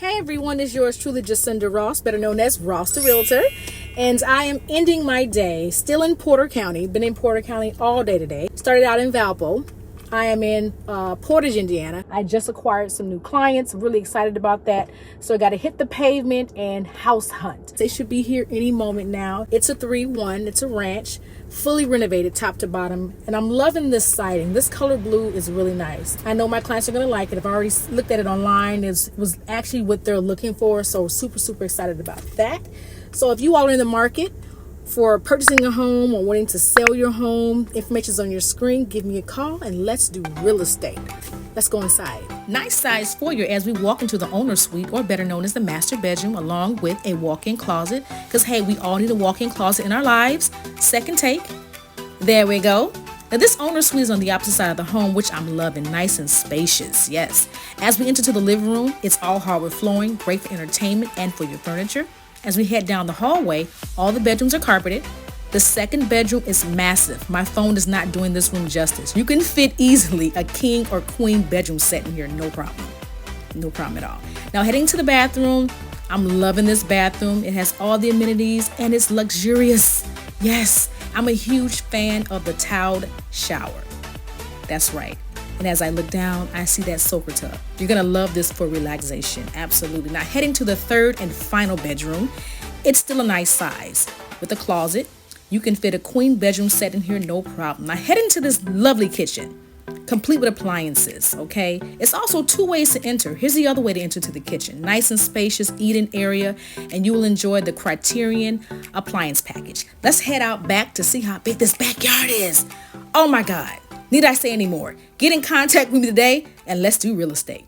Hey everyone, it's yours truly, Jacinda Ross, better known as Ross the Realtor. And I am ending my day still in Porter County. Been in Porter County all day today. Started out in Valpo. I am in Portage, Indiana. I just acquired some new clients. I'm really excited about that. So I got to hit the pavement and house hunt. They should be here any moment now. It's a 3-1. It's a ranch, fully renovated top to bottom. And I'm loving this siding. This color blue is really nice. I know my clients are going to like it. I've already looked at it online. It was actually what they're looking for. So super excited about that. So if you all are in the market for purchasing a home or wanting to sell your home, information's on your screen. Give me a call and let's do real estate. Let's go inside. Nice size foyer as we walk into the owner's suite, or better known as the master bedroom, along with a walk-in closet. Because hey, we all need a walk-in closet in our lives. Second take. There we go. Now this owner's suite is on the opposite side of the home, which I'm loving. Nice and spacious, yes. As we enter to the living room, it's all hardwood flooring, great for entertainment and for your furniture. As we head down the hallway, all the bedrooms are carpeted. The second bedroom is massive. My phone is not doing this room justice. You can fit easily a king or queen bedroom set in here, no problem. No problem at all. Now heading to the bathroom, I'm loving this bathroom. It has all the amenities and it's luxurious. Yes, I'm a huge fan of the tiled shower. That's right. And as I look down, I see that soaker tub. You're gonna love this for relaxation, absolutely. Now heading to the third and final bedroom, it's still a nice size. With a closet, you can fit a queen bedroom set in here, no problem. Now heading to this lovely kitchen, complete with appliances, okay? It's also 2 ways to enter. Here's the other way to enter to the kitchen. Nice and spacious eating area, and you will enjoy the Criterion appliance package. Let's head out back to see how big this backyard is. Oh my God. Need I say any more? Get in contact with me today and let's do real estate.